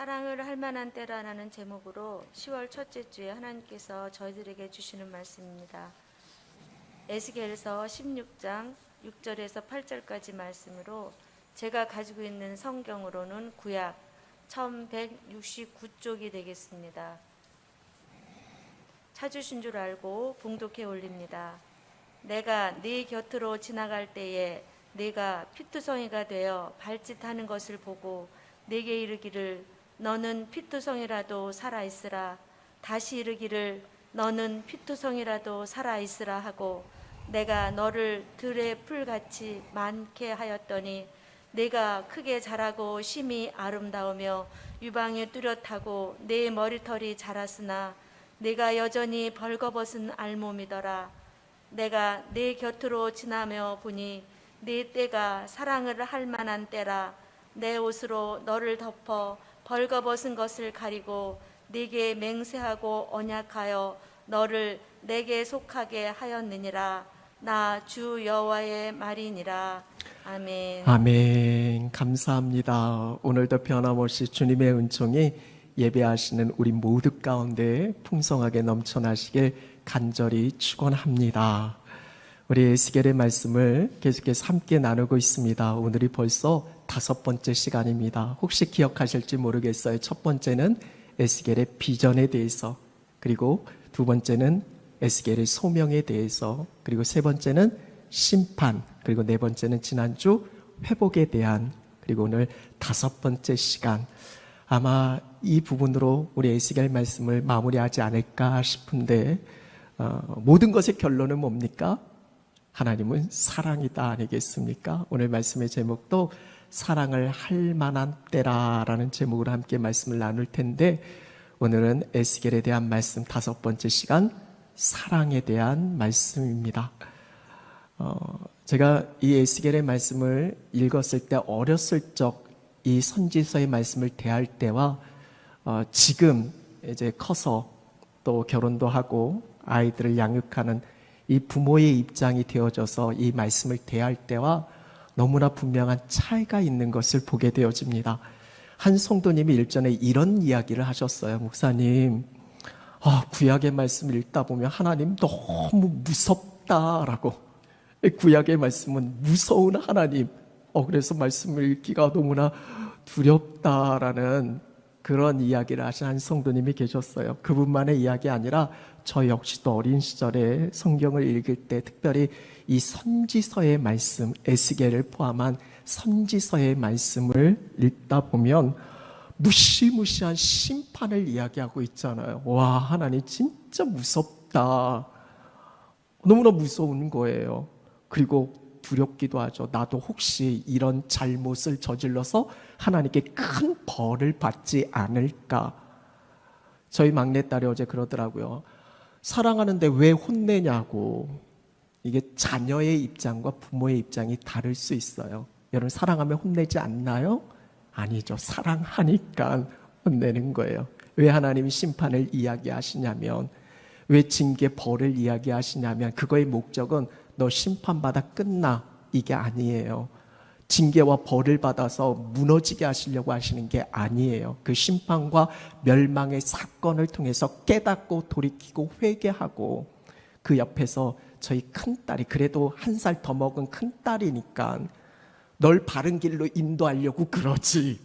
사랑을 할 만한 때라는 제목으로 10월 첫째 주에 하나님께서 저희들에게 주시는 말씀입니다. 에스겔서 16장 6절에서 8절까지 말씀으로 제가 가지고 있는 성경으로는 구약 1169쪽이 되겠습니다. 찾으신 줄 알고 봉독해 올립니다. 내가 네 곁으로 지나갈 때에 네가 피투성이가 되어 발짓하는 것을 보고 네게 이르기를 너는 피투성이라도 살아있으라. 다시 이르기를 너는 피투성이라도 살아있으라 하고 내가 너를 들의 풀같이 많게 하였더니 네가 크게 자라고 심히 아름다우며 유방이 뚜렷하고 네 머리털이 자랐으나 네가 여전히 벌거벗은 알몸이더라. 내가 네 곁으로 지나며 보니 네 때가 사랑을 할 만한 때라. 내 옷으로 너를 덮어 벌거벗은 것을 가리고 네게 맹세하고 언약하여 너를 내게 속하게 하였느니라. 나 주 여호와의 말이니라. 아멘. 아멘. 감사합니다. 오늘도 변함없이 주님의 은총이 예배하시는 우리 모두 가운데 풍성하게 넘쳐나시길 간절히 축원합니다. 우리 에스겔의 말씀을 계속해서 함께 나누고 있습니다. 오늘이 벌써 5번째 시간입니다. 혹시 기억하실지 모르겠어요. 첫 번째는 에스겔의 비전에 대해서, 그리고 두 번째는 에스겔의 소명에 대해서, 그리고 세 번째는 심판, 그리고 네 번째는 지난주 회복에 대한, 그리고 오늘 5번째 시간, 아마 이 부분으로 우리 에스겔 말씀을 마무리하지 않을까 싶은데, 모든 것의 결론은 뭡니까? 하나님은 사랑이다 아니겠습니까? 오늘 말씀의 제목도 사랑을 할 만한 때라라는 제목으로 함께 말씀을 나눌 텐데, 오늘은 에스겔에 대한 말씀 5번째 시간, 사랑에 대한 말씀입니다. 제가 이 에스겔의 말씀을 읽었을 때, 어렸을 적 이 선지서의 말씀을 대할 때와 지금 이제 커서 또 결혼도 하고 아이들을 양육하는 이 부모의 입장이 되어져서 이 말씀을 대할 때와 너무나 분명한 차이가 있는 것을 보게 되어집니다. 한 성도님이 일전에 이런 이야기를 하셨어요. 목사님, 구약의 말씀을 읽다 보면 하나님 너무 무섭다라고. 구약의 말씀은 무서운 하나님, 그래서 말씀을 읽기가 너무나 두렵다라는 그런 이야기를 하신 한 성도님이 계셨어요. 그분만의 이야기 아니라 저 역시도 어린 시절에 성경을 읽을 때, 특별히 이 선지서의 말씀, 에스겔을 포함한 선지서의 말씀을 읽다 보면 무시무시한 심판을 이야기하고 있잖아요. 와, 하나님 진짜 무섭다. 너무나 무서운 거예요. 그리고 두렵기도 하죠. 나도 혹시 이런 잘못을 저질러서 하나님께 큰 벌을 받지 않을까. 저희 막내딸이 어제 그러더라고요. 사랑하는데 왜 혼내냐고. 이게 자녀의 입장과 부모의 입장이 다를 수 있어요. 여러분, 사랑하면 혼내지 않나요? 아니죠. 사랑하니까 혼내는 거예요. 왜 하나님이 심판을 이야기하시냐면, 왜 징계 벌을 이야기하시냐면, 그거의 목적은 너 심판받아 끝나, 이게 아니에요. 징계와 벌을 받아서 무너지게 하시려고 하시는 게 아니에요. 그 심판과 멸망의 사건을 통해서 깨닫고 돌이키고 회개하고, 그 옆에서 저희 큰딸이, 그래도 1살 더 먹은 큰딸이니까 널 바른 길로 인도하려고 그러지.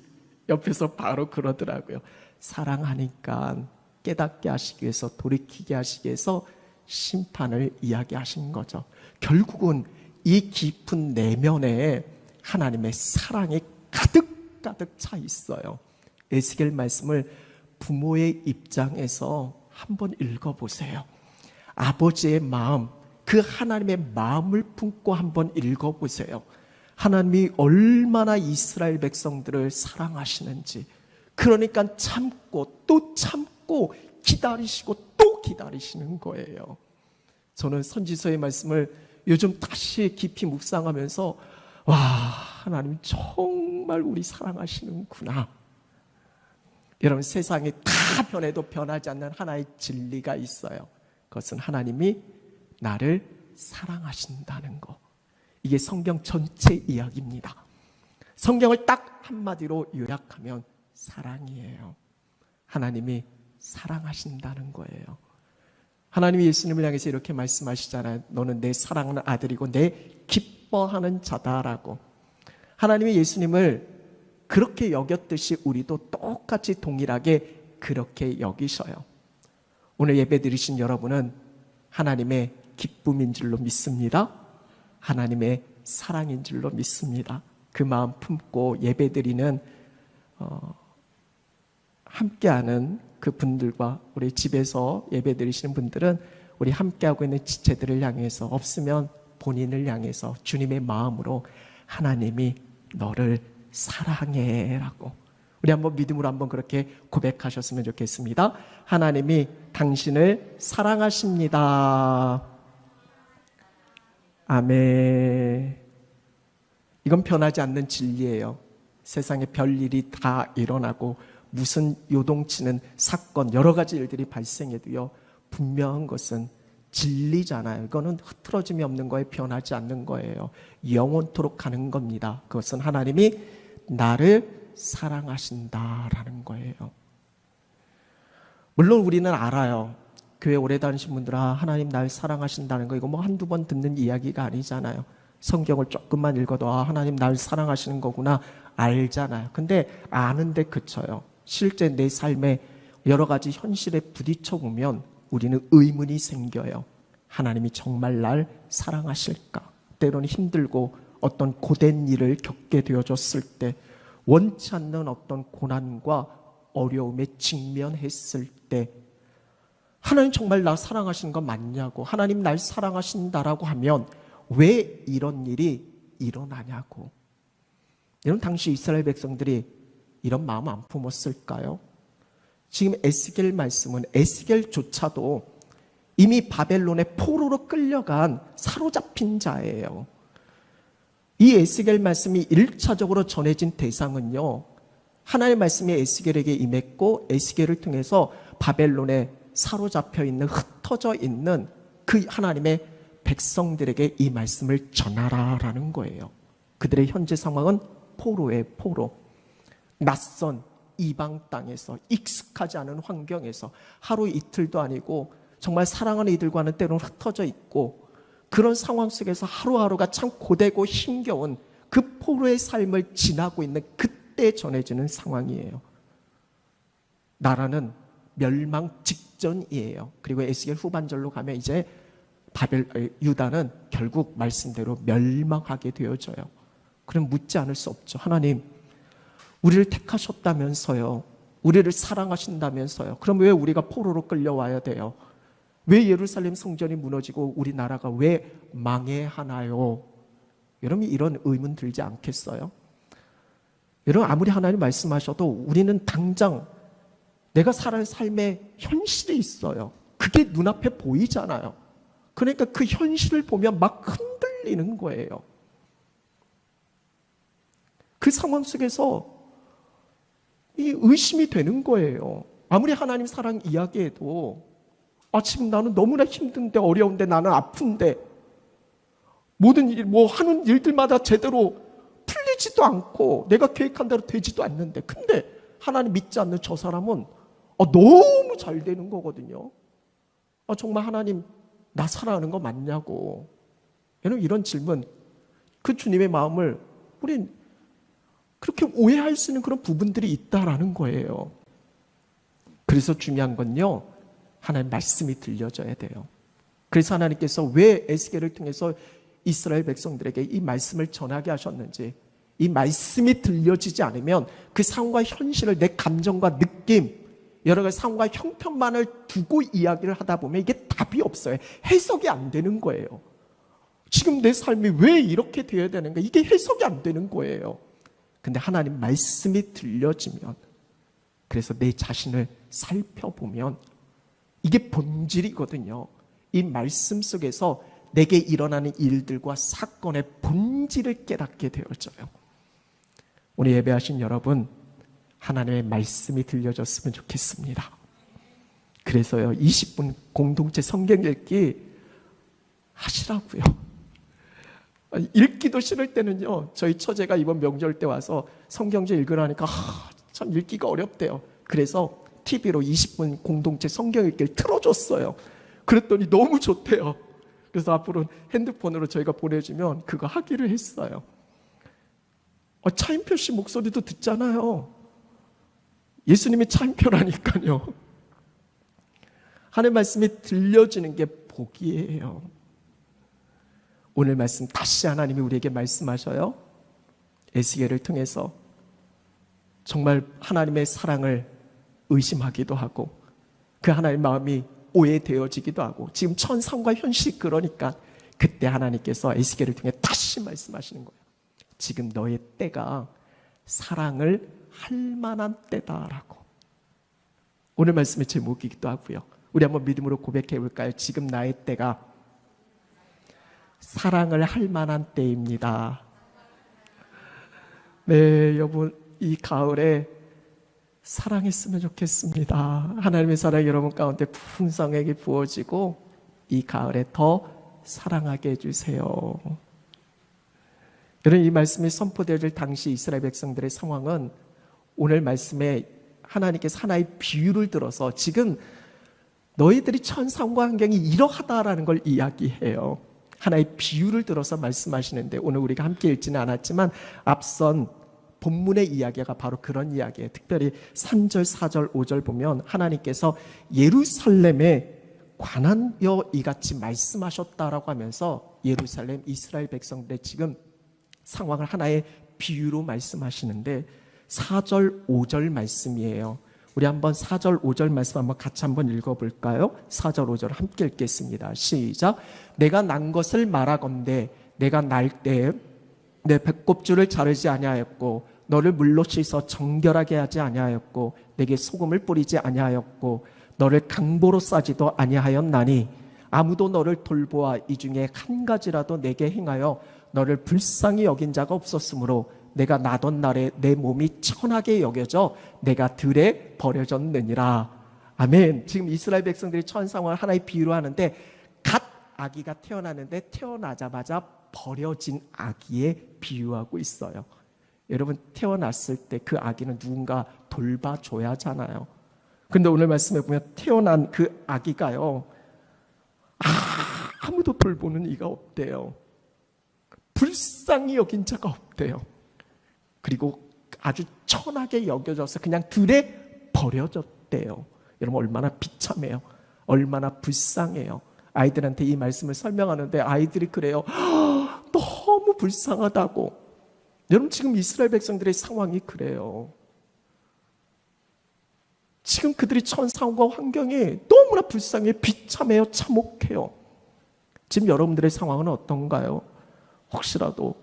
옆에서 바로 그러더라고요. 사랑하니까 깨닫게 하시기 위해서, 돌이키게 하시기 위해서 심판을 이야기하신 거죠. 결국은 이 깊은 내면에 하나님의 사랑이 가득가득 차 있어요. 에스겔 말씀을 부모의 입장에서 한번 읽어보세요. 아버지의 마음, 그 하나님의 마음을 품고 한번 읽어보세요. 하나님이 얼마나 이스라엘 백성들을 사랑하시는지. 그러니까 참고 또 참고 기다리시고 또 기다리시는 거예요. 저는 선지서의 말씀을 요즘 다시 깊이 묵상하면서, 와, 하나님 정말 우리 사랑하시는구나. 여러분, 세상이 다 변해도 변하지 않는 하나의 진리가 있어요. 그것은 하나님이 나를 사랑하신다는 거. 이게 성경 전체 이야기입니다. 성경을 딱 한마디로 요약하면 사랑이에요. 하나님이 사랑하신다는 거예요. 하나님이 예수님을 향해서 이렇게 말씀하시잖아요. 너는 내 사랑하는 아들이고 내 기뻐하는 자다라고. 하나님이 예수님을 그렇게 여겼듯이 우리도 똑같이 동일하게 그렇게 여기셔요. 오늘 예배 드리신 여러분은 하나님의 기쁨인 줄로 믿습니다. 하나님의 사랑인 줄로 믿습니다. 그 마음 품고 예배 드리는 함께하는 그 분들과 우리 집에서 예배 드리시는 분들은 우리 함께하고 있는 지체들을 향해서, 없으면 본인을 향해서 주님의 마음으로 하나님이 너를 사랑해라고 우리 한번 믿음으로 한번 그렇게 고백하셨으면 좋겠습니다. 하나님이 당신을 사랑하십니다. 아멘. 이건 변하지 않는 진리예요. 세상에 별일이 다 일어나고 무슨 요동치는 사건, 여러 가지 일들이 발생해도요, 분명한 것은 진리잖아요. 이거는 흐트러짐이 없는 거예요. 변하지 않는 거예요. 영원토록 가는 겁니다. 그것은 하나님이 나를 사랑하신다라는 거예요. 물론 우리는 알아요. 교회 오래 다니신 분들은 하나님 날 사랑하신다는 거, 이거 뭐 한두 번 듣는 이야기가 아니잖아요. 성경을 조금만 읽어도 하나님 날 사랑하시는 거구나 알잖아요. 근데 아는데 그쳐요. 실제 내 삶에 여러 가지 현실에 부딪혀 보면 우리는 의문이 생겨요. 하나님이 정말 날 사랑하실까? 때로는 힘들고 어떤 고된 일을 겪게 되어졌을 때, 원치 않는 어떤 고난과 어려움에 직면했을 때, 하나님 정말 나 사랑하시는 거 맞냐고, 하나님 날 사랑하신다라고 하면 왜 이런 일이 일어나냐고. 이런 당시 이스라엘 백성들이 이런 마음 안 품었을까요? 지금 에스겔 말씀은 에스겔조차도 이미 바벨론의 포로로 끌려간 사로잡힌 자예요. 이 에스겔 말씀이 1차적으로 전해진 대상은요, 하나님의 말씀이 에스겔에게 임했고 에스겔을 통해서 바벨론에 사로잡혀 있는, 흩어져 있는 그 하나님의 백성들에게 이 말씀을 전하라라는 거예요. 그들의 현재 상황은 포로의 포로. 낯선 이방 땅에서, 익숙하지 않은 환경에서 하루 이틀도 아니고 정말 사랑하는 이들과는 때로는 흩어져 있고, 그런 상황 속에서 하루하루가 참 고되고 힘겨운 그 포로의 삶을 지나고 있는 그때 전해지는 상황이에요. 나라는 멸망 직전이에요. 그리고 에스겔 후반절로 가면 이제 유다는 결국 말씀대로 멸망하게 되어져요. 그럼 묻지 않을 수 없죠. 하나님, 우리를 택하셨다면서요. 우리를 사랑하신다면서요. 그럼 왜 우리가 포로로 끌려와야 돼요? 왜 예루살렘 성전이 무너지고 우리나라가 왜 망해야 하나요? 여러분, 이런 의문 들지 않겠어요? 여러분, 아무리 하나님 말씀하셔도 우리는 당장 내가 살아갈 삶의 현실이 있어요. 그게 눈앞에 보이잖아요. 그러니까 그 현실을 보면 막 흔들리는 거예요. 그 상황 속에서 이 의심이 되는 거예요. 아무리 하나님 사랑 이야기해도 지금 나는 너무나 힘든데, 어려운데, 나는 아픈데, 모든 일, 하는 일들마다 제대로 풀리지도 않고 내가 계획한 대로 되지도 않는데, 근데 하나님 믿지 않는 저 사람은 너무 잘 되는 거거든요. 정말 하나님 나 사랑하는 거 맞냐고. 여러분, 이런 질문, 그 주님의 마음을 우린 그렇게 오해할 수 있는 그런 부분들이 있다라는 거예요. 그래서 중요한 건요, 하나님 말씀이 들려져야 돼요. 그래서 하나님께서 왜 에스겔을 통해서 이스라엘 백성들에게 이 말씀을 전하게 하셨는지, 이 말씀이 들려지지 않으면 그 상황과 현실을, 내 감정과 느낌, 여러 가지 상황과 형편만을 두고 이야기를 하다 보면 이게 답이 없어요. 해석이 안 되는 거예요. 지금 내 삶이 왜 이렇게 되어야 되는가, 이게 해석이 안 되는 거예요. 근데 하나님 말씀이 들려지면, 그래서 내 자신을 살펴보면 이게 본질이거든요. 이 말씀 속에서 내게 일어나는 일들과 사건의 본질을 깨닫게 되어져요. 오늘 예배하신 여러분, 하나님의 말씀이 들려졌으면 좋겠습니다. 그래서요, 20분 공동체 성경 읽기 하시라고요. 읽기도 싫을 때는요, 저희 처제가 이번 명절 때 와서 성경제 읽으라니까 참 읽기가 어렵대요. 그래서 TV로 20분 공동체 성경 읽기를 틀어줬어요. 그랬더니 너무 좋대요. 그래서 앞으로 핸드폰으로 저희가 보내주면 그거 하기를 했어요. 차인표 씨 목소리도 듣잖아요. 예수님이 차인표라니까요. 하나님의 말씀이 들려지는 게 복이에요. 오늘 말씀 다시 하나님이 우리에게 말씀하셔요. 에스겔을 통해서 정말 하나님의 사랑을 의심하기도 하고 그 하나님의 마음이 오해되어지기도 하고 지금 천상과 현실이 그러니까 그때 하나님께서 에스겔을 통해 다시 말씀하시는 거예요. 지금 너의 때가 사랑을 할 만한 때다라고. 오늘 말씀의 제목이기도 하고요. 우리 한번 믿음으로 고백해 볼까요? 지금 나의 때가 사랑을 할 만한 때입니다. 네, 여러분 이 가을에 사랑했으면 좋겠습니다. 하나님의 사랑이 여러분 가운데 풍성하게 부어지고 이 가을에 더 사랑하게 해주세요. 여러분 이 말씀이 선포되어질 당시 이스라엘 백성들의 상황은 오늘 말씀에 하나님께서 하나의 비유를 들어서 지금 너희들이 천상과 환경이 이러하다라는 걸 이야기해요. 하나의 비유를 들어서 말씀하시는데 오늘 우리가 함께 읽지는 않았지만 앞선 본문의 이야기가 바로 그런 이야기예요. 특별히 3절, 4절, 5절 보면 하나님께서 예루살렘에 관하여 이같이 말씀하셨다라고 하면서 예루살렘 이스라엘 백성들의 지금 상황을 하나의 비유로 말씀하시는데 4절, 5절 말씀이에요. 우리 한번 4절, 5절 말씀 한번 같이 한번 읽어볼까요? 4절, 5절 함께 읽겠습니다. 시작. 내가 난 것을 말하건대 내가 날 때 내 배꼽줄을 자르지 아니하였고 너를 물로 씻어 정결하게 하지 아니하였고 내게 소금을 뿌리지 아니하였고 너를 강보로 싸지도 아니하였나니 아무도 너를 돌보아 이 중에 한 가지라도 내게 행하여 너를 불쌍히 여긴 자가 없었으므로 내가 나던 날에 내 몸이 천하게 여겨져 내가 들에 버려졌느니라. 아멘. 지금 이스라엘 백성들이 처한 상황을 하나의 비유로 하는데 갓 아기가 태어나는데 태어나자마자 버려진 아기에 비유하고 있어요. 여러분 태어났을 때 그 아기는 누군가 돌봐줘야 하잖아요. 근데 오늘 말씀에 보면 태어난 그 아기가요 아무도 돌보는 이가 없대요. 불쌍히 여긴 자가 없대요. 그리고 아주 천하게 여겨져서 그냥 들에 버려졌대요. 여러분 얼마나 비참해요. 얼마나 불쌍해요. 아이들한테 이 말씀을 설명하는데 아이들이 그래요. 너무 불쌍하다고. 여러분 지금 이스라엘 백성들의 상황이 그래요. 지금 그들이 처한 상황과 환경이 너무나 불쌍해, 비참해요, 참혹해요. 지금 여러분들의 상황은 어떤가요? 혹시라도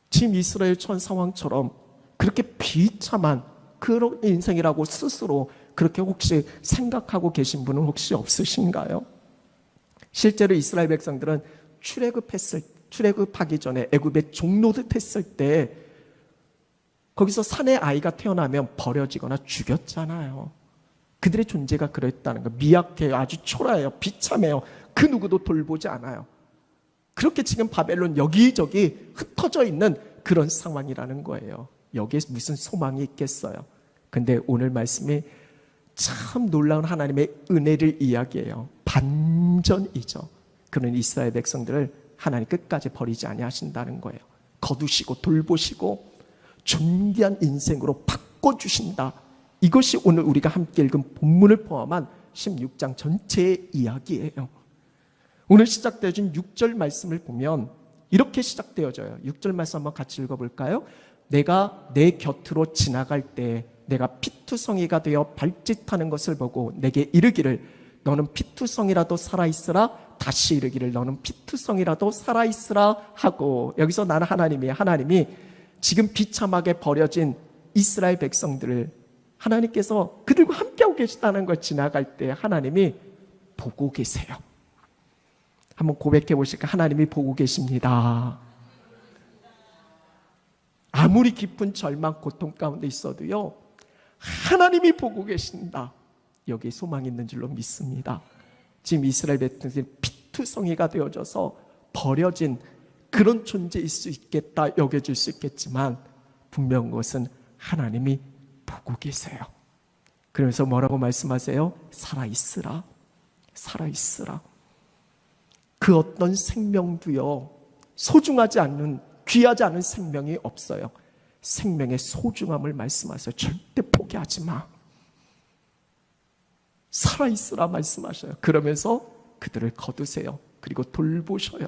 지금 이스라엘 처한 상황처럼 그렇게 비참한 그런 인생이라고 스스로 그렇게 혹시 생각하고 계신 분은 혹시 없으신가요? 실제로 이스라엘 백성들은 출애굽하기 전에 애굽에 종노릇 했을 때 거기서 산의 아이가 태어나면 버려지거나 죽였잖아요. 그들의 존재가 그랬다는 거. 미약해요. 아주 초라해요. 비참해요. 그 누구도 돌보지 않아요. 그렇게 지금 바벨론 여기저기 흩어져 있는 그런 상황이라는 거예요. 여기에 무슨 소망이 있겠어요? 근데 오늘 말씀이 참 놀라운 하나님의 은혜를 이야기해요. 반전이죠. 그런 이스라엘 백성들을 하나님 끝까지 버리지 아니하신다는 거예요. 거두시고 돌보시고 존귀한 인생으로 바꿔주신다. 이것이 오늘 우리가 함께 읽은 본문을 포함한 16장 전체의 이야기예요. 오늘 시작되어진 6절 말씀을 보면 이렇게 시작되어져요. 6절 말씀 한번 같이 읽어볼까요? 내가 내 곁으로 지나갈 때 내가 피투성이가 되어 발짓하는 것을 보고 내게 이르기를 너는 피투성이라도 살아있으라. 다시 이르기를 너는 피투성이라도 살아있으라 하고, 여기서 나는 하나님이 지금 비참하게 버려진 이스라엘 백성들을 하나님께서 그들과 함께하고 계시다는 걸 지나갈 때 하나님이 보고 계세요. 한번 고백해 보실까? 하나님이 보고 계십니다. 아무리 깊은 절망, 고통 가운데 있어도요, 하나님이 보고 계신다. 여기에 소망이 있는 줄로 믿습니다. 지금 이스라엘 백성들이 피투성이가 되어져서 버려진 그런 존재일 수 있겠다, 여겨질 수 있겠지만 분명한 것은 하나님이 보고 계세요. 그러면서 뭐라고 말씀하세요? 살아있으라. 살아있으라. 그 어떤 생명도요, 소중하지 않는, 귀하지 않은 생명이 없어요. 생명의 소중함을 말씀하세요. 절대 포기하지 마. 살아있으라 말씀하셔요. 그러면서 그들을 거두세요. 그리고 돌보셔요.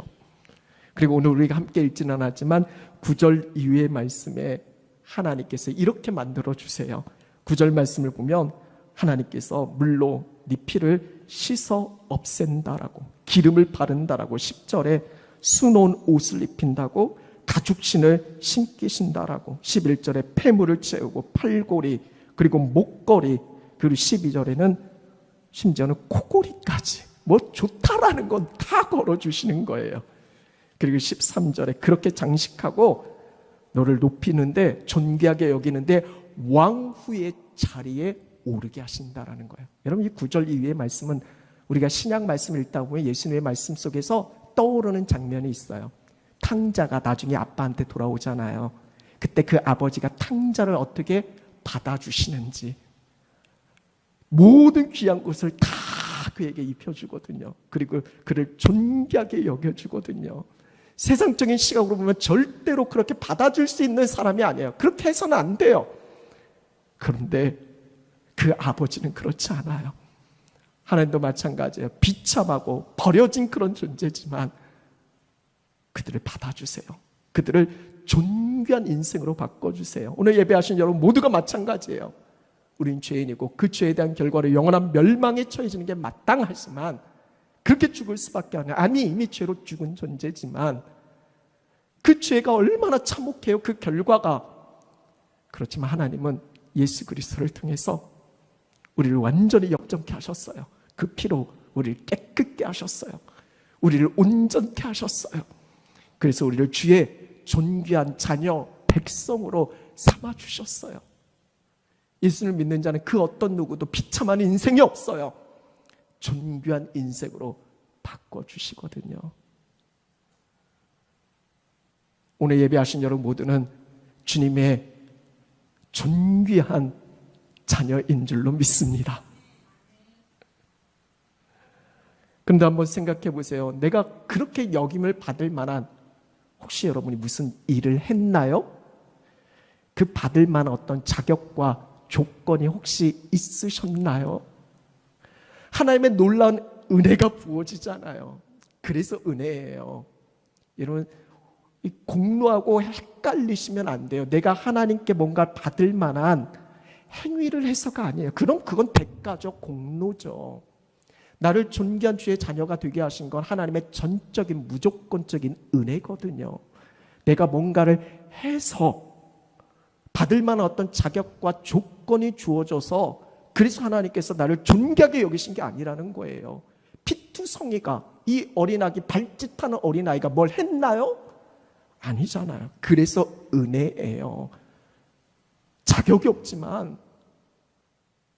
그리고 오늘 우리가 함께 읽지는 않았지만 9절 이후의 말씀에 하나님께서 이렇게 만들어주세요. 9절 말씀을 보면 하나님께서 물로 네 피를 씻어 없앤다라고, 기름을 바른다라고, 10절에 수놓은 옷을 입힌다고, 가죽신을 신기신다라고, 11절에 폐물을 채우고 팔고리 그리고 목걸이, 그리고 12절에는 심지어는 코골이까지 뭐 좋다라는 건 다 걸어주시는 거예요. 그리고 13절에 그렇게 장식하고 너를 높이는데, 존귀하게 여기는데 왕후의 자리에 오르게 하신다라는 거예요. 여러분, 이 9절 이후의 말씀은 우리가 신약 말씀을 읽다 보면 예수님의 말씀 속에서 떠오르는 장면이 있어요. 탕자가 나중에 아빠한테 돌아오잖아요. 그때 그 아버지가 탕자를 어떻게 받아주시는지, 모든 귀한 것을 다 그에게 입혀주거든요. 그리고 그를 존귀하게 여겨주거든요. 세상적인 시각으로 보면 절대로 그렇게 받아줄 수 있는 사람이 아니에요. 그렇게 해서는 안 돼요. 그런데 그 아버지는 그렇지 않아요. 하나님도 마찬가지예요. 비참하고 버려진 그런 존재지만 그들을 받아주세요. 그들을 존귀한 인생으로 바꿔주세요. 오늘 예배하신 여러분 모두가 마찬가지예요. 우린 죄인이고 그 죄에 대한 결과로 영원한 멸망에 처해지는 게 마땅하지만, 그렇게 죽을 수밖에 없는, 아니 이미 죄로 죽은 존재지만 그 죄가 얼마나 참혹해요, 그 결과가. 그렇지만 하나님은 예수 그리스도를 통해서 우리를 완전히 역정케 하셨어요. 그 피로 우리를 깨끗게 하셨어요. 우리를 온전케 하셨어요. 그래서 우리를 주의 존귀한 자녀, 백성으로 삼아주셨어요. 예수를 믿는 자는 그 어떤 누구도 비참한 인생이 없어요. 존귀한 인생으로 바꿔주시거든요. 오늘 예배하신 여러분 모두는 주님의 존귀한 자녀인 줄로 믿습니다. 그런데 한번 생각해 보세요. 내가 그렇게 여김을 받을 만한, 혹시 여러분이 무슨 일을 했나요? 그 받을 만한 어떤 자격과 조건이 혹시 있으셨나요? 하나님의 놀라운 은혜가 부어지잖아요. 그래서 은혜예요. 여러분, 이 공로하고 헷갈리시면 안 돼요. 내가 하나님께 뭔가 받을 만한 행위를 해서가 아니에요. 그건 대가죠. 공로죠. 나를 존귀한 주의 자녀가 되게 하신 건 하나님의 전적인 무조건적인 은혜거든요. 내가 뭔가를 해서 받을 만한 어떤 자격과 조건이 주어져서, 그래서 하나님께서 나를 존귀하게 여기신 게 아니라는 거예요. 피투성이가, 이 어린아기, 발짓하는 어린아이가 뭘 했나요? 아니잖아요. 그래서 은혜예요. 자격이 없지만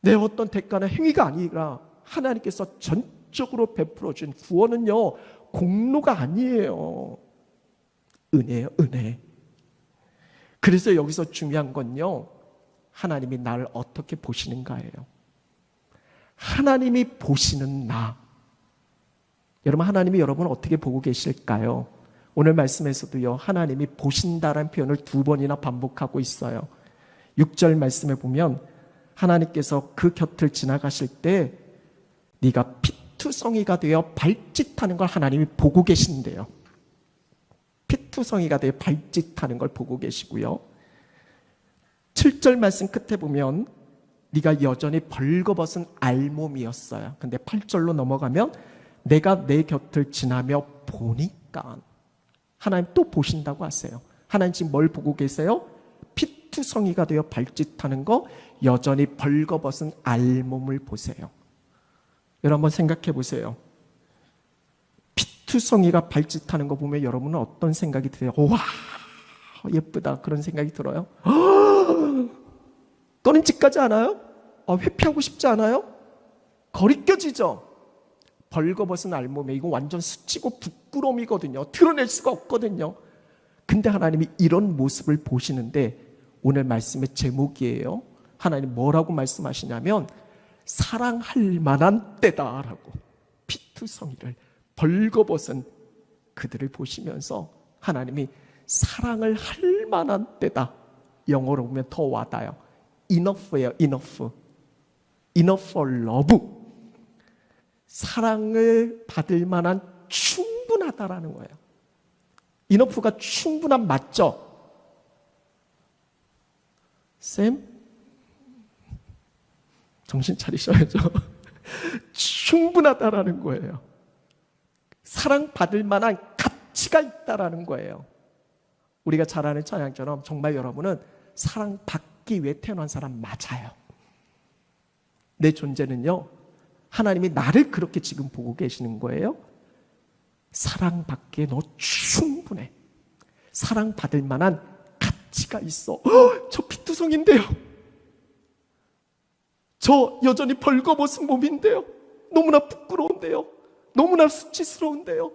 내 어떤 대가나 행위가 아니라 하나님께서 전적으로 베풀어 준 구원은요, 공로가 아니에요. 은혜예요, 은혜. 그래서 여기서 중요한 건요, 하나님이 나를 어떻게 보시는가예요. 하나님이 보시는 나. 여러분, 하나님이 여러분을 어떻게 보고 계실까요? 오늘 말씀에서도요, 하나님이 보신다라는 표현을 2번이나 반복하고 있어요. 6절 말씀에 보면 하나님께서 그 곁을 지나가실 때 네가 피투성이가 되어 발짓하는 걸 하나님이 보고 계신대요. 피투성이가 되어 발짓하는 걸 보고 계시고요. 7절 말씀 끝에 보면 네가 여전히 벌거벗은 알몸이었어요. 근데 8절로 넘어가면 내가 내 곁을 지나며 보니까, 하나님 또 보신다고 하세요. 하나님 지금 뭘 보고 계세요? 피투성이가 되어 발짓하는 거, 여전히 벌거벗은 알몸을 보세요. 여러분 한번 생각해 보세요. 피투성이가 발짓하는 거 보면 여러분은 어떤 생각이 들어요? 와, 예쁘다, 그런 생각이 들어요? 꺼림칙하지 않아요? 회피하고 싶지 않아요? 거리껴지죠? 벌거벗은 알몸에, 이거 완전 수치고 부끄러움이거든요. 드러낼 수가 없거든요. 근데 하나님이 이런 모습을 보시는데 오늘 말씀의 제목이에요. 하나님 뭐라고 말씀하시냐면 사랑할 만한 때다라고. 피투성이를 벌거벗은 그들을 보시면서 하나님이 사랑을 할 만한 때다. 영어로 보면 더 와닿아요. Enough예요. enough. enough for love. 사랑을 받을 만한 충분하다라는 거예요. enough가 충분한 맞죠? 쌤? 정신 차리셔야죠. 충분하다라는 거예요. 사랑받을 만한 가치가 있다라는 거예요. 우리가 잘 아는 찬양처럼 정말 여러분은 사랑받기 위해 태어난 사람 맞아요. 내 존재는요, 하나님이 나를 그렇게 지금 보고 계시는 거예요. 사랑받기에 너 충분해. 사랑받을 만한 가치가 있어. 저 피투성인데요. 저 여전히 벌거벗은 몸인데요. 너무나 부끄러운데요. 너무나 수치스러운데요.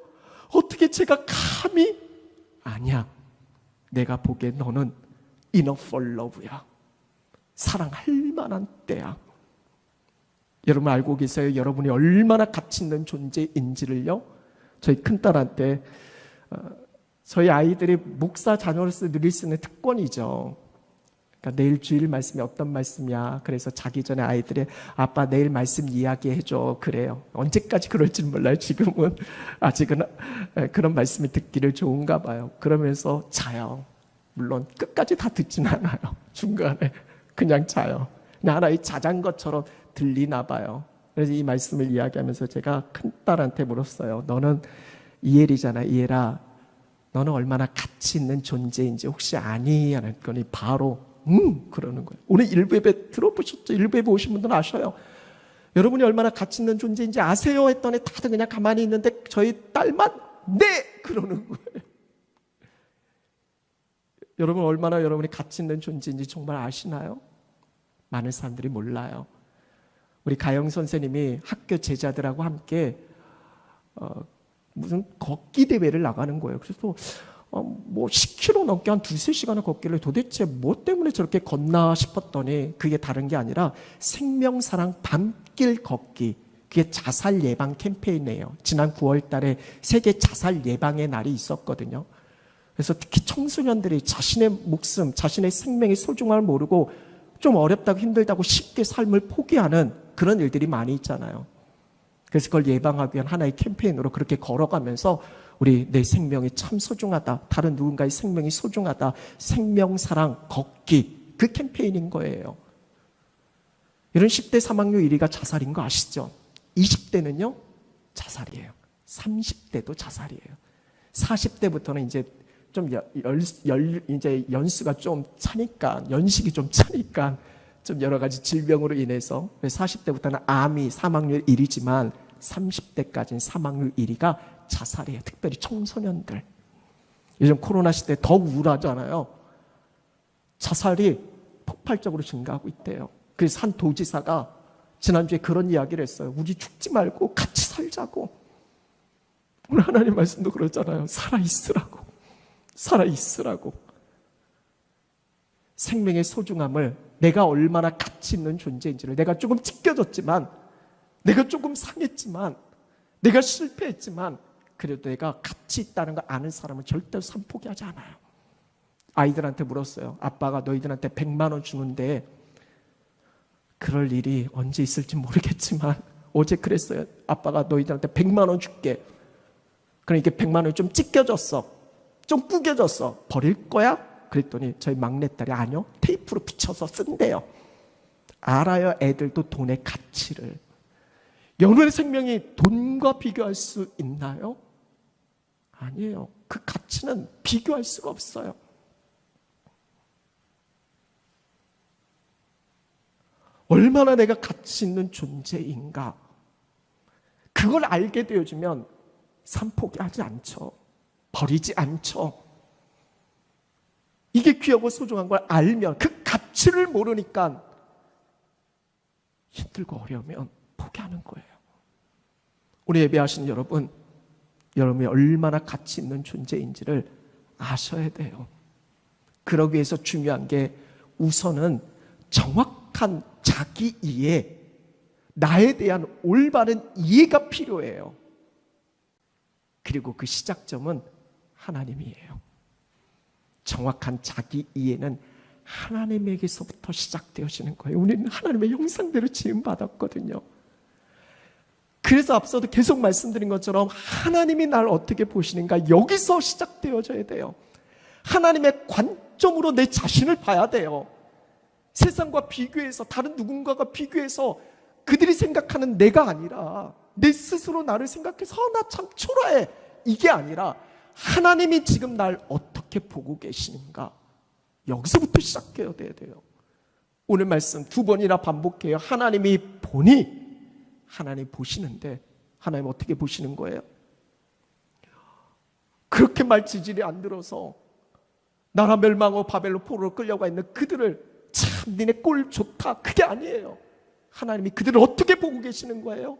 어떻게 제가 감히? 아니야. 내가 보기엔 너는 enough for love야. 사랑할 만한 때야. 여러분 알고 계세요? 여러분이 얼마나 가치 있는 존재인지를요. 저희 큰딸한테 저희 아이들이 목사 자녀로서 누릴 수 있는 특권이죠. 그러니까 내일 주일 말씀이 어떤 말씀이야. 그래서 자기 전에 아이들이 아빠 내일 말씀 이야기해줘. 그래요. 언제까지 그럴지 몰라요. 지금은 아직은 그런 말씀이 듣기를 좋은가 봐요. 그러면서 자요. 물론 끝까지 다 듣진 않아요. 중간에 그냥 자요. 그냥 하나의 자장거처럼 들리나 봐요. 그래서 이 말씀을 이야기하면서 제가 큰딸한테 물었어요. 너는 이엘이잖아. 이엘아, 너는 얼마나 가치 있는 존재인지 혹시 아니? 하는 거니 바로 그러는 거예요. 오늘 일부 예배 들어보셨죠? 일부 예배 오신 분들은 아셔요. 여러분이 얼마나 가치 있는 존재인지 아세요? 했더니 다들 그냥 가만히 있는데 저희 딸만 네! 그러는 거예요. 여러분 얼마나 여러분이 가치 있는 존재인지 정말 아시나요? 많은 사람들이 몰라요. 우리 가영 선생님이 학교 제자들하고 함께 무슨 걷기 대회를 나가는 거예요. 그래서 뭐 10km 넘게 한 2-3시간을 걷기를 도대체 뭐 때문에 저렇게 걷나 싶었더니 그게 다른 게 아니라 생명사랑 밤길 걷기. 그게 자살 예방 캠페인이에요. 지난 9월 달에 세계 자살 예방의 날이 있었거든요. 그래서 특히 청소년들이 자신의 목숨, 자신의 생명의 소중함을 모르고 좀 어렵다고 힘들다고 쉽게 삶을 포기하는 그런 일들이 많이 있잖아요. 그래서 그걸 예방하기 위한 하나의 캠페인으로 그렇게 걸어가면서 우리 내 생명이 참 소중하다. 다른 누군가의 생명이 소중하다. 생명사랑 걷기. 그 캠페인인 거예요. 이런 10대 사망률 1위가 자살인 거 아시죠? 20대는요? 자살이에요. 30대도 자살이에요. 40대부터는 이제 좀 이제 연수가 좀 차니까, 연식이 좀 차니까 좀 여러 가지 질병으로 인해서 40대부터는 암이 사망률 1위지만 30대까지는 사망률 1위가 자살이에요. 특별히 청소년들. 요즘 코로나 시대에 더 우울하잖아요. 자살이 폭발적으로 증가하고 있대요. 그래서 한 도지사가 지난주에 그런 이야기를 했어요. 우리 죽지 말고 같이 살자고. 오늘 하나님 말씀도 그러잖아요. 살아있으라고. 살아있으라고. 생명의 소중함을 내가 얼마나 가치 있는 존재인지를 내가 조금 찢겨졌지만, 내가 조금 상했지만, 내가 실패했지만 그래도 내가 가치 있다는 걸 아는 사람은 절대로 삶 포기하지 않아요. 아이들한테 물었어요. 아빠가 너희들한테 100만 원 주는데 그럴 일이 언제 있을지 모르겠지만 어제 그랬어요. 아빠가 너희들한테 100만 원 줄게. 그러니까 100만 원이 좀 찢겨졌어. 좀 구겨졌어. 버릴 거야? 그랬더니 저희 막내딸이 아니요. 테이프로 붙여서 쓴대요. 알아요. 애들도 돈의 가치를. 여러분의 생명이 돈과 비교할 수 있나요? 아니에요. 그 가치는 비교할 수가 없어요. 얼마나 내가 가치 있는 존재인가. 그걸 알게 되어주면 삶 포기하지 않죠. 버리지 않죠. 이게 귀하고 소중한 걸 알면, 그 가치를 모르니까 힘들고 어려우면 포기하는 거예요. 우리 예배하시는 여러분, 여러분이 얼마나 가치 있는 존재인지를 아셔야 돼요. 그러기 위해서 중요한 게 우선은 정확한 자기 이해, 나에 대한 올바른 이해가 필요해요. 그리고 그 시작점은 하나님이에요. 정확한 자기 이해는 하나님에게서부터 시작되어지는 거예요. 우리는 하나님의 형상대로 지음받았거든요. 그래서 앞서도 계속 말씀드린 것처럼 하나님이 날 어떻게 보시는가, 여기서 시작되어져야 돼요. 하나님의 관점으로 내 자신을 봐야 돼요. 세상과 비교해서, 다른 누군가가 비교해서 그들이 생각하는 내가 아니라 내 스스로 나를 생각해서 나 참 초라해, 이게 아니라 하나님이 지금 날 어떻게 보고 계시는가, 여기서부터 시작해야 돼요. 오늘 말씀 두 번이나 반복해요. 하나님이 보니, 하나님 보시는데 하나님 어떻게 보시는 거예요? 그렇게 말 지질이 안 들어서 나라 멸망하고 바벨로 포로로 끌려가 있는 그들을 참 니네 꼴 좋다, 그게 아니에요. 하나님이 그들을 어떻게 보고 계시는 거예요?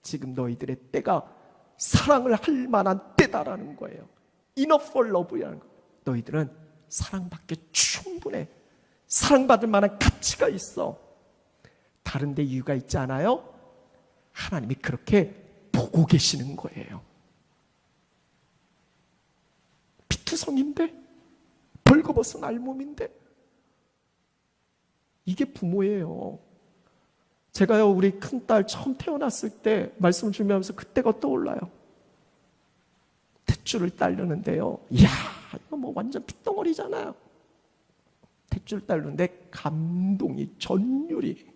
지금 너희들의 때가 사랑을 할 만한 때다라는 거예요. Enough for love라는 거예요. 너희들은 사랑받기 충분해. 사랑받을 만한 가치가 있어. 다른 데 이유가 있지 않아요? 하나님이 그렇게 보고 계시는 거예요. 피투성인데, 벌거벗은 알몸인데, 이게 부모예요. 제가요, 우리 큰딸 처음 태어났을 때 말씀을 준비하면서 그때가 떠올라요. 탯줄을 따르는데요, 이야, 이거 뭐 완전 핏덩어리잖아요. 탯줄 따르는데 감동이, 전율이